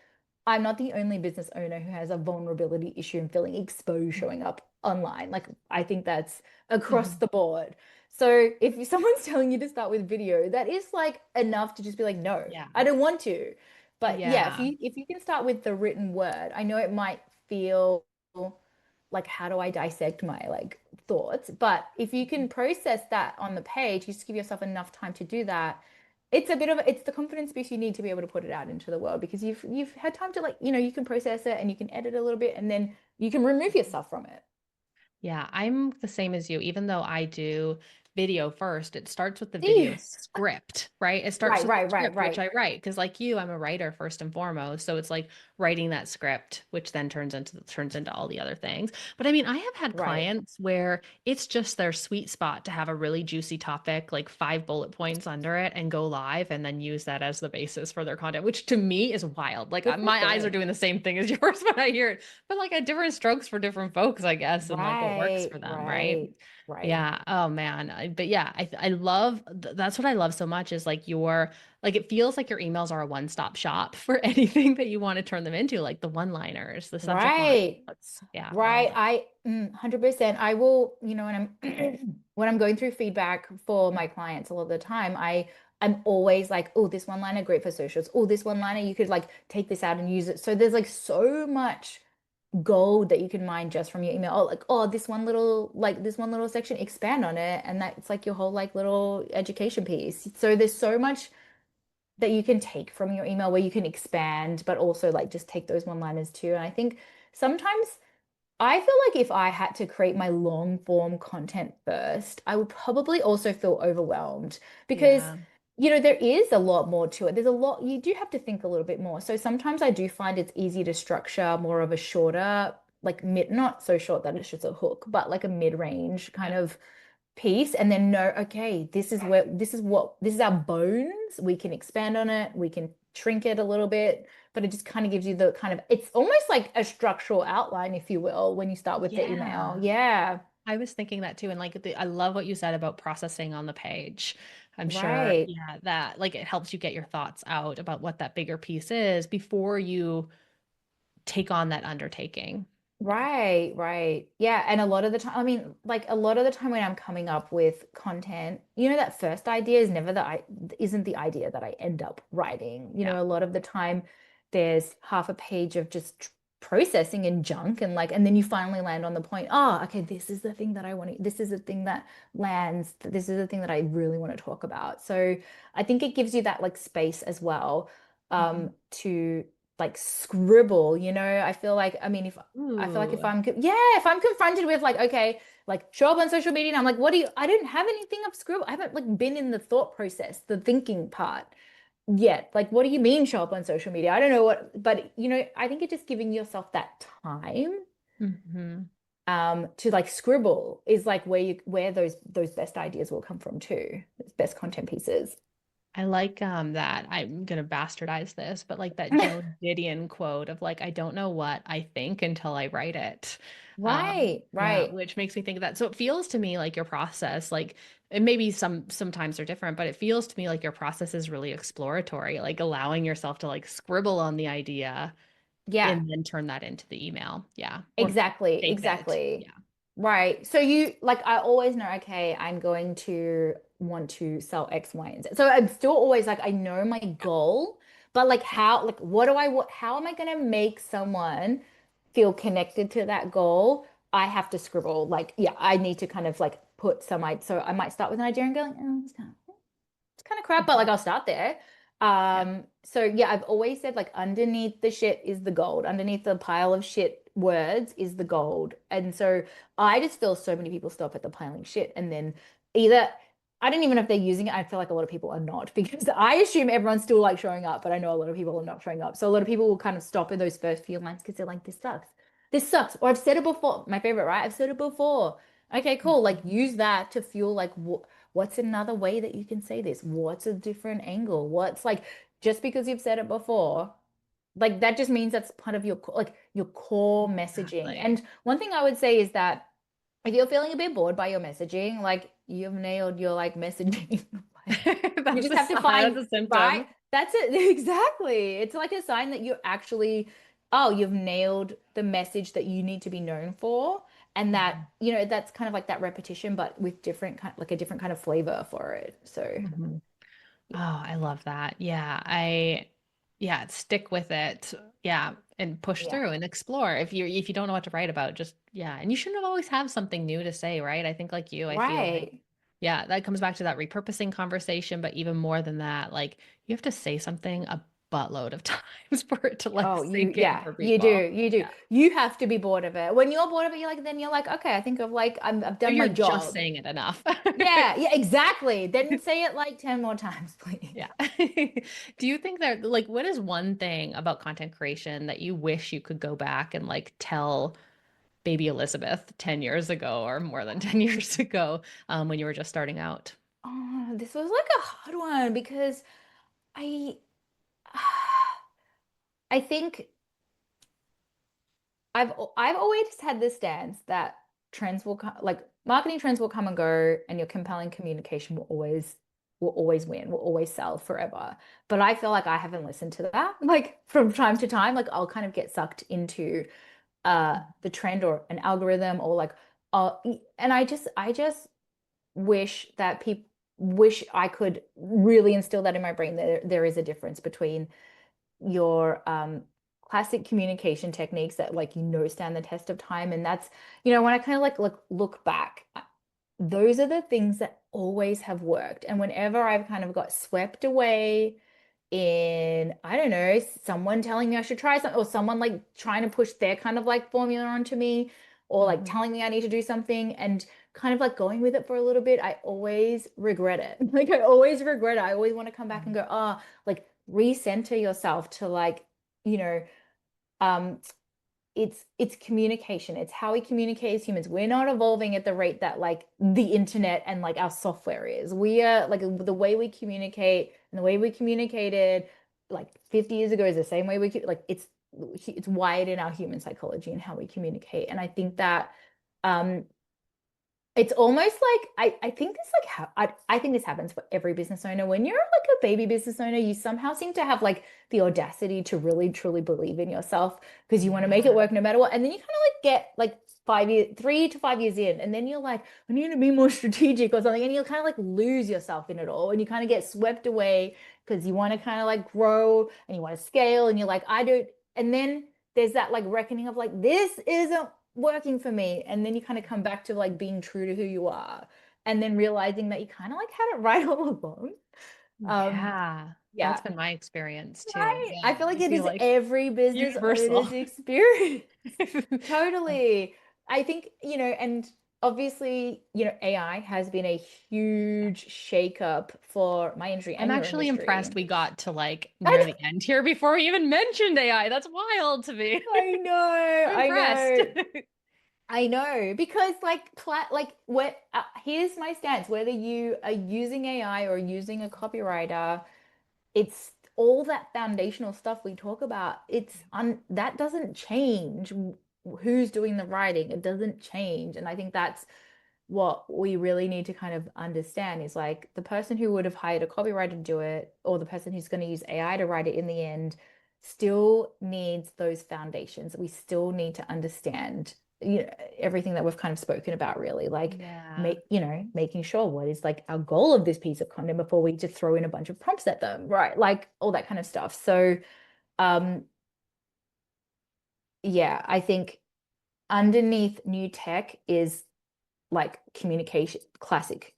I'm not the only business owner who has a vulnerability issue in feeling exposed showing up online. Like, I think that's across Mhm. the board. So, if someone's telling you to start with video, that is like enough to just be like, no, Yeah. I don't want to. But yeah, Yeah. if you can start with the written word, I know it might feel like how do I dissect my like thoughts, but if you can process that on the page, you just give yourself enough time to do that, it's the confidence boost you need to be able to put it out into the world because you've had time to like you can process it and you can edit a little bit and then you can remove yourself from it. Yeah, I'm the same as you. Even though I do video first, it starts with the video See? script, right? It starts Right, with the right, right, script, which right. I write because, like you, I'm a writer first and foremost. So it's like writing that script, which then turns into all the other things. But I mean, I have had Right. clients where it's just their sweet spot to have a really juicy topic, like 5 bullet points under it, and go live, and then use that as the basis for their content, which to me is wild. Like Good for my eyes are them. doing the same thing as yours when I hear it, but like at different strokes for different folks, I guess, and like what works Right, for them, right? right, right. Yeah. Oh man. But yeah, I love that's what I love so much is like your like it feels like your emails are a one-stop shop for anything that you want to turn them into, like the one-liners, the subject line. Right. Yeah, I love Right. it. 100%. I will, when I'm when I'm going through feedback for my clients a lot of the time, I'm always like, oh, this one liner great for socials. Oh, this one liner you could like take this out and use it. So there's like so much gold that you can mine just from your email. Oh, like, oh, this one little section, expand on it. And that's like your whole like little education piece. So there's so much that you can take from your email where you can expand, but also like just take those one-liners too. And I think sometimes I feel like if I had to create my long form content first, I would probably also feel overwhelmed because, Yeah. there is a lot more to it. There's a lot, you do have to think a little bit more. So sometimes I do find it's easy to structure more of a shorter, like not so short that it's just a hook, but like a mid-range kind Yeah. of piece and then know, okay, this is our bones. We can expand on it, we can shrink it a little bit, but it just kind of gives you the kind of, it's almost like a structural outline, if you will, when you start with the email. Yeah. Yeah, I was thinking that too. And like I love what you said about processing on the page. I'm sure, right. yeah, that like it helps you get your thoughts out about what that bigger piece is before you take on that undertaking. Right, right. Yeah. And a lot of the time, I mean, like a lot of the time when I'm coming up with content, that first idea is never isn't the idea that I end up writing. Yeah. A lot of the time there's half a page of just processing and junk and then you finally land on the point, oh, okay, this is the thing that I want to, this is the thing that lands, this is the thing that I really want to talk about. So I think it gives you that like space as well, Mhm. to like scribble, I feel like, I mean, if I feel like Ooh. if I'm confronted with like, okay, like show up on social media and I'm like, I don't have anything I've scribbled. I haven't like been in the thought process, the thinking part yet. Like, what do you mean show up on social media? I don't know but I think it's just giving yourself that time Hmm. to like scribble is like where those best ideas will come from too. Those best content pieces. I like that. I'm gonna bastardize this, but like that Joe Didion quote of like, I don't know what I think until I write it. Right, Yeah, right. which makes me think of that. So it feels to me like your process, like and maybe sometimes are different, but it feels to me like your process is really exploratory, like allowing yourself to like scribble on the idea Yeah. and then turn that into the email. Yeah. Or Exactly, shape it. exactly. Yeah. Right. So I always know, okay, I'm going to want to sell X, Y, and Z. So I'm still always like, I know my goal, but like how am I going to make someone feel connected to that goal? I have to scribble. Like, yeah, I need to kind of like put so I might start with an idea and go, oh, it's kind of crap, but like Mhm. I'll start there. Yeah. So yeah, I've always said like underneath the shit is the gold. Underneath the pile of shit words is the gold. And so I just feel so many people stop at the piling shit and then either I don't even know if they're using it. I feel like a lot of people are not because I assume everyone's still like showing up, but I know a lot of people are not showing up. So a lot of people will kind of stop in those first few lines because they're like, this sucks. This sucks. Or I've said it before. My favorite, right? I've said it before. Okay, cool. Like Mhm. use that to fuel like what's another way that you can say this? What's a different angle? What's like just because you've said it before, like that just means that's part of like your core messaging. Exactly. And one thing I would say is that if you're feeling a bit bored by your messaging, like you've nailed your like messaging. Like you That's just a have to sign, find, that's a right? symptom. That's it. Exactly. It's like a sign that you're actually, oh, you've nailed the message that you need to be known for. And that, Mhm. that's kind of like that repetition, but with different kind, like a different kind of flavor for it. So, Mhm. Oh, I love that. Yeah, stick with it. Yeah, and push yeah. through and explore. If you don't know what to write about, just yeah, and you shouldn't always have something new to say, right? I think like you, I feel like Right. yeah, that comes back to that repurposing conversation, but even more than that, like you have to say something a buttload of times for it to like Oh, sink in yeah, for you do. people. You do. Yeah. You have to be bored of it. When you're bored of it, then you're like, okay, I think of like, I've If done my you're just job. saying it enough. Yeah, yeah, exactly. Then say it like 10 more times, please. Yeah. Do you think that like what is one thing about content creation that you wish you could go back and like tell baby Elizabeth 10 years ago or more than 10 years ago when you were just starting out? Oh, this was like a hard one because I I think I've always had this stance that trends will come, like marketing trends will come and go, and your compelling communication will always win, will always sell forever. But I feel like I haven't listened to that. Like from time to time, like I'll kind of get sucked into the trend or an algorithm or like uh and I just wish that people wish I could really instill that in my brain that there is a difference between your classic communication techniques that like stand the test of time. And that's when I kind of like look back, those are the things that always have worked. And whenever I've kind of got swept away in, I don't know, someone telling me I should try something or someone like trying to push their kind of like formula onto me or like Mhm. telling me I need to do something and kind of like going with it for a little bit, I always regret it. Like I always regret it. I always want to come back and go, oh, like recenter yourself to like, you know, um, it's communication. It's how we communicate as humans. We're not evolving at the rate that like the internet and like our software is. We are like the way we communicate and the way we communicated like 50 years ago is the same way like it's wired in our human psychology and how we communicate. And I think that um It's almost like I think this like I think this happens for every business owner. When you're like a baby business owner, you somehow seem to have like the audacity to really truly believe in yourself because you want to make it Yeah. work no matter what. And then you kind of like get like 5 years, 3 to 5 years in, and then you're like, I need to be more strategic or something, and you'll kind of like lose yourself in it all, and you kind of get swept away because you want to kind of like grow and you want to scale, and you're like, I don't, and then there's that like reckoning of like this isn't working for me. And then you kind of come back to like being true to who you are and then realizing that you kind of like had it right all along. Um, Yeah. That's yeah, been my experience too. right. Yeah. I feel like I it feel is like every business universal. owner's experience. Totally. I think, and obviously, AI has been a huge shakeup for my industry I'm and your actually impressed industry. we got to like near I the end here before we even mentioned AI. That's wild to me. I know, I'm I impressed. know. I know because like what here's my stance whether you are using AI or using a copywriter, it's all that foundational stuff we talk about. It's that doesn't change who's doing the writing. It doesn't change. And I think that's what we really need to kind of understand is like the person who would have hired a copywriter to do it or the person who's going to use AI to write it in the end still needs those foundations. We still need to understand, everything that we've kind of spoken about really, like Yeah. making sure what is like our goal of this piece of content before we just throw in a bunch of prompts at them, right? Like all that kind of stuff. So, um, yeah, I think underneath new tech is like communication, classic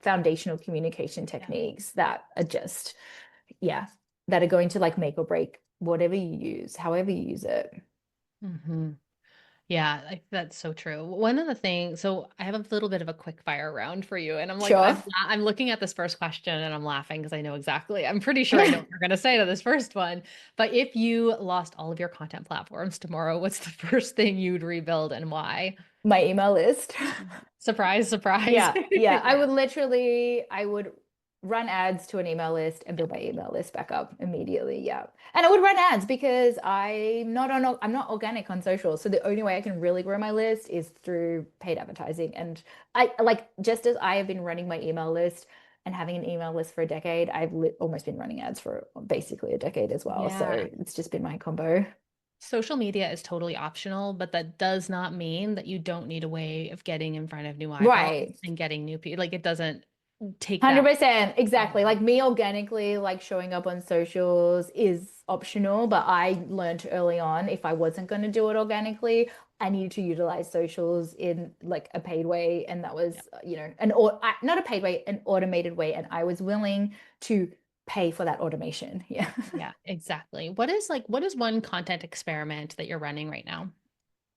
foundational communication Yeah. techniques that are just, yeah, that are going to like make or break whatever you use, however you use it. Hmm. Yeah, that's so true. One of the things, so I have a little bit of a quick fire round for you, and I'm like, Sure. I'm looking at this first question and I'm laughing because I know exactly. I'm pretty sure I know what you're going to say to this first one. But if you lost all of your content platforms tomorrow, what's the first thing you'd rebuild and why? My email list. Surprise, surprise. Yeah, yeah. Yeah, I would run ads to an email list and build my email list back up immediately. Yeah. And I would run ads because I'm not organic on social. So the only way I can really grow my list is through paid advertising. And I like just as I have been running my email list and having an email list for a decade, I've li almost been running ads for basically a decade as well. So yeah. it's just been my combo. Social media is totally optional, but that does not mean that you don't need a way of getting in front of new eyeballs Right. and getting new people. Like it doesn't take that 100%. Exactly. away. Like me organically, like showing up on socials is optional, but I learned early on if I wasn't going to do it organically, I needed to utilize socials in like a paid way. And that Yeah. was, an or not a paid way, an automated way. And I was willing to pay for that automation. Yeah. Yeah, exactly. What is one content experiment that you're running right now?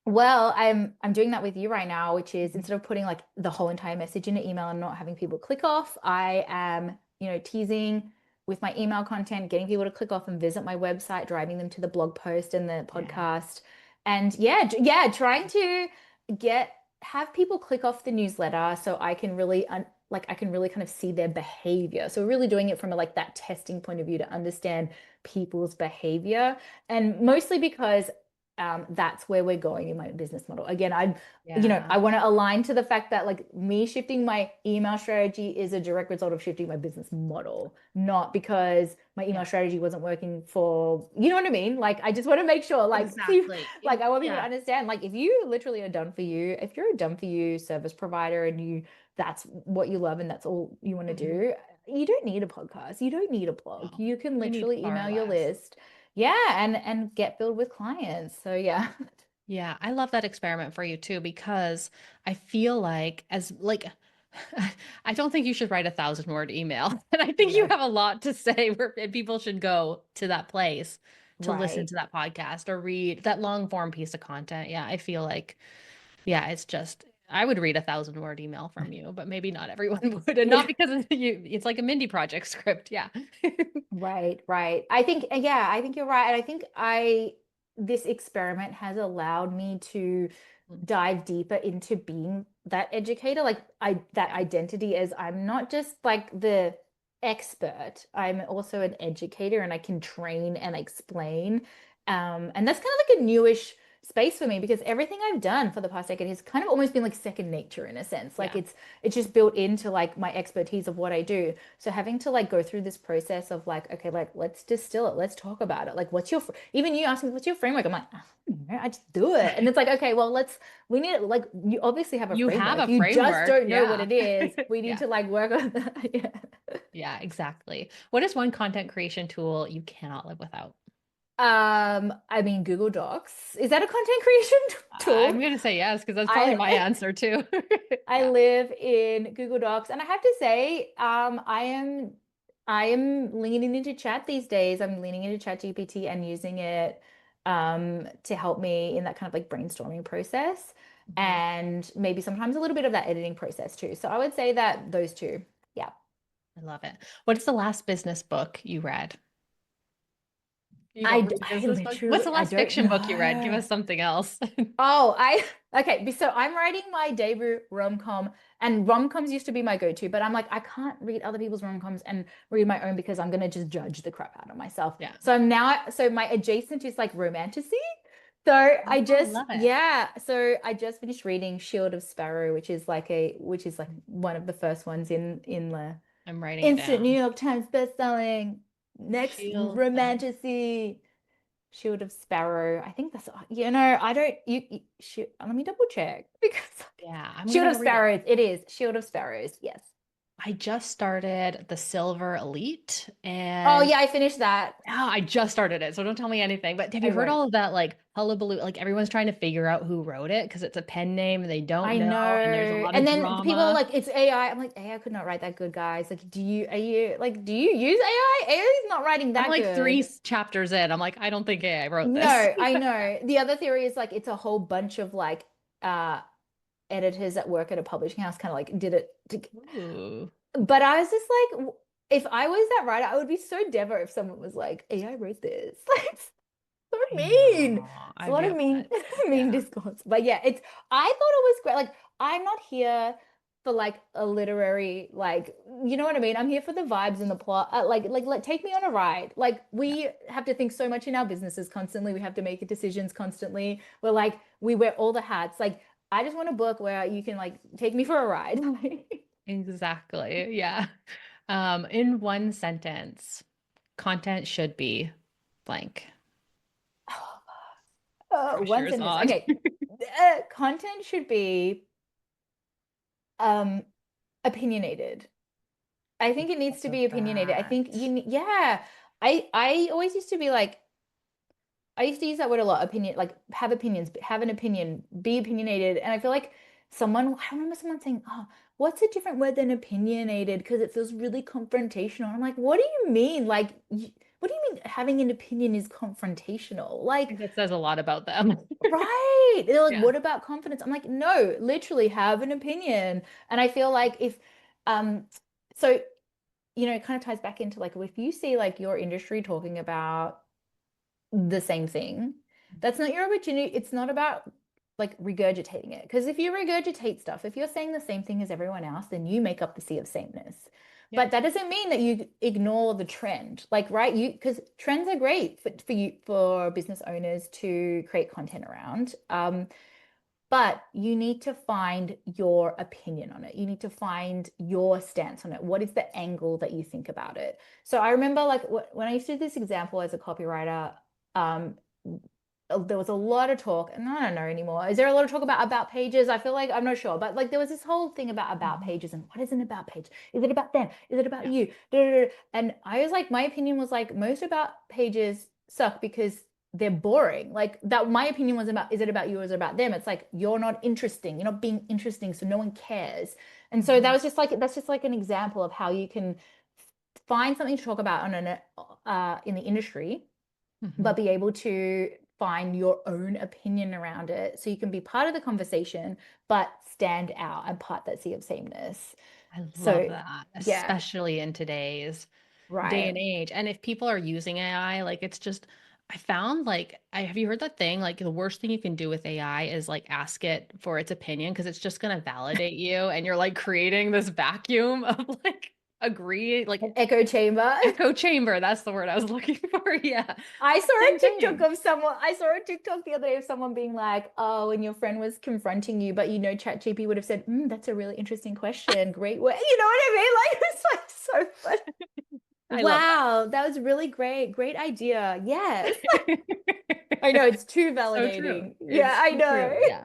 Well, I'm doing that with you right now, which is Mhm. instead of putting like the whole entire message in an email and not having people click off, I am, teasing with my email content, getting people to click off and visit my website, driving them to the blog post and the Yeah. podcast. And yeah, yeah, trying to get have people click off the newsletter so I can really like I can really kind of see their behavior. So really doing it from a, like that testing point of view to understand people's behavior. And mostly because that's where we're going in my business model. Again, Yeah. I want to align to the fact that like me shifting my email strategy is a direct result of shifting my business model, not because my email Yeah. strategy wasn't working for, you know what I mean? Like, I just want to make sure, like, Exactly. like, I want people to Yeah. understand, like, if you literally are done for you, if you're a done for you service provider and that's what you love and that's all you want to Hmm. do, you don't need a podcast. You don't need a blog. No, You can you need literally far email your less. list. Yeah, and get filled with clients. So yeah. Yeah, I love that experiment for you too because I feel like as like I don't think you should write 1,000 word email. And I think you No. have a lot to say where and people should go to that place to listen Right. to that podcast or read that long form piece of content. Yeah, I feel like yeah, it's just I would read 1,000 word email from you, but maybe not everyone would. And not Yeah. because it's like a Mindy project script. Yeah. Right, right. I think, yeah, I think you're right. And I think this experiment has allowed me to dive deeper into being that educator, like that Yeah. identity as I'm not just like the expert, I'm also an educator and I can train and explain. And that's kind of like a newish space for me because everything I've done for the past decade has kind of almost been like second nature in a sense. Like Yeah. it's just built into like my expertise of what I do. So having to like go through this process of like, okay, like let's distill it, let's talk about it. Like, even you ask me, what's your framework? I'm like, I don't know, I just do it. And it's like, okay, well, we need it. Like, you obviously have a You have framework. a You just framework. don't know what Yeah. it is. We need Yeah. to like work on that. Yeah. Yeah, exactly. What is one content creation tool you cannot live without? I mean, Google Docs. Is that a content creation I'm tool? gonna say yes, because that's probably my I answer too. I Yeah. live in Google Docs, and I have to say, I am leaning into chat these days. I'm leaning into Chat GPT and using it to help me in that kind of like brainstorming process, Mhm. and maybe sometimes a little bit of that editing process too. So I would say that those two. Yeah. I love it. What is the last business book you read? You don't I, read I business books? What's literally the I last don't fiction book you read? Give know. us something else. Oh, okay. So I'm writing my debut rom-com, and rom-coms used to be my go-to, but I'm like, I can't read other people's rom-coms and read my own because I'm gonna just judge the crap out of myself. Yeah. So my adjacent is like romantasy. So Oh, I love it. I just finished reading Shield of Sparrow, which is like one of the first ones in the I'm writing it instant New down. York Times best-selling next Shield of, romantasy. Shield of Sparrow. I think that's, I don't, let me double check because yeah, I'm Shield gonna of go read it. Sparrows, it is Shield of Sparrows. Yes. I just started the Silver Elite Oh, and yeah, I finished that. I just started it, so don't tell me anything. But have I you heard won't. all of that like hullabaloo? Like everyone's trying to figure out who wrote it because it's a pen name and they don't I know, and there's a know. lot of And then people are drama. like, it's AI. I'm like, AI could not write that good, guys. Like, do you use AI? AI is not writing I'm that like three good. chapters in. I'm like, I don't think AI wrote this. No, I know. The other theory is like, it's a whole bunch of like, editors that work at a publishing house kind of like did it to, Ooh, but I was just like, if I was that writer, I would be so devo if someone was like, AI wrote this. Like, it's so I mean. know. It's a I'd lot be of mean, upset. mean Yeah. discourse. But yeah, I thought it was great. Like, I'm not here for like a literary, like, you know what I mean? I'm here for the vibes and the plot. Take me on a ride. Like, Yeah. we have to think so much in our businesses constantly. We have to make decisions constantly. We're like, we wear all the hats. Like, I just want a book where you can like take me for a ride. Exactly. Yeah. In one sentence, content should be blank. One Pressure's sentence. on. Okay. Content should be um opinionated. I think it needs Love to be opinionated. I think that. yeah. I always used to be like I used to use that word a lot, opinion, like have opinions, have an opinion, be opinionated. And I feel like I remember someone saying, "Oh, what's a different word than opinionated?" Because it feels really confrontational. And I'm like, what do you mean? What do you mean having an opinion is confrontational? I think that says a lot about them. Right. They're like, Yeah. what about confidence? I'm like, no, literally have an opinion. And I feel like um, so, it kind of ties back into like, if you see like your industry talking about the same thing, that's not your opportunity. It's not about like regurgitating it. Because if you regurgitate stuff, if you're saying the same thing as everyone else, then you make up the sea of sameness. Yeah. But that doesn't mean that you ignore the trend. Like, right, because trends are great for you for business owners to create content around. But you need to find your opinion on it. You need to find your stance on it. What is the angle that you think about it? So I remember like when I used to do this example as a copywriter, um, there was a lot of talk, and I don't know anymore. Is there a lot of talk about pages? I feel like I'm not sure, but like there was this whole thing about Mhm. pages and what is an about page? Is it about them? Is it about Yeah. you? Da, da, da. And I was like, my opinion was like most about pages suck because they're boring. Like that, my opinion was about, is it about you or is it about them? It's like you're not interesting. You're not being interesting, so no one cares. And so Mhm. that's just like an example of how you can find something to talk about on an in the industry, Mhm. but be able to find your own opinion around it so you can be part of the conversation, but stand out and part that sea of sameness. I love So, that, yeah, especially in today's day and right. age. And if people are using AI, like it's just, I found like, have you heard that thing? Like the worst thing you can do with AI is like ask it for its opinion because it's just going to validate you and you're like creating this vacuum of like agree. Like An echo chamber. echo chamber. That's the word I was looking for. Yeah. I saw a Same TikTok thing. of someone, I saw a TikTok the other day of someone being like, oh, when your friend was confronting you, but ChatGPT would have said, that's a really interesting question. Great way. You know what I mean? Like, it's like so funny. I love Wow, that was really great. Great idea. Yes. that. I know it's too So true. validating. Yeah, It's I so know. true. Yeah.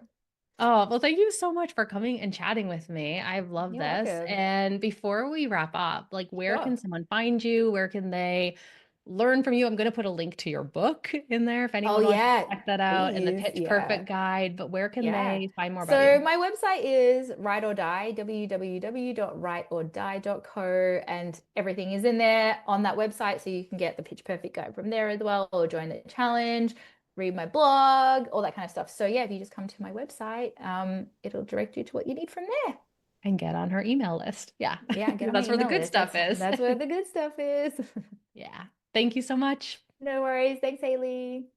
Oh, well, thank you so much for coming and chatting with me. I love You're this. welcome. And before we wrap up, like where can Sure. someone find you? Where can they learn from you? I'm going to put a link to your book in there if Oh anyone wants to yeah, check that out and the please. Pitch Yeah. Perfect guide. But where can Yeah. they find more about So you? my website is Write or Die, www.writeordie.co, and everything is in there on that website. So you can get the Pitch Perfect guide from there as well, or join the challenge, read my blog, all that kind of stuff. So yeah, if you just come to my website, it'll direct you to what you need from there. And get on her email list. Yeah. Yeah, get on my That's where the email good list. stuff is. That's where the good stuff is. Yeah. Thank you so much. No worries. Thanks, Haley.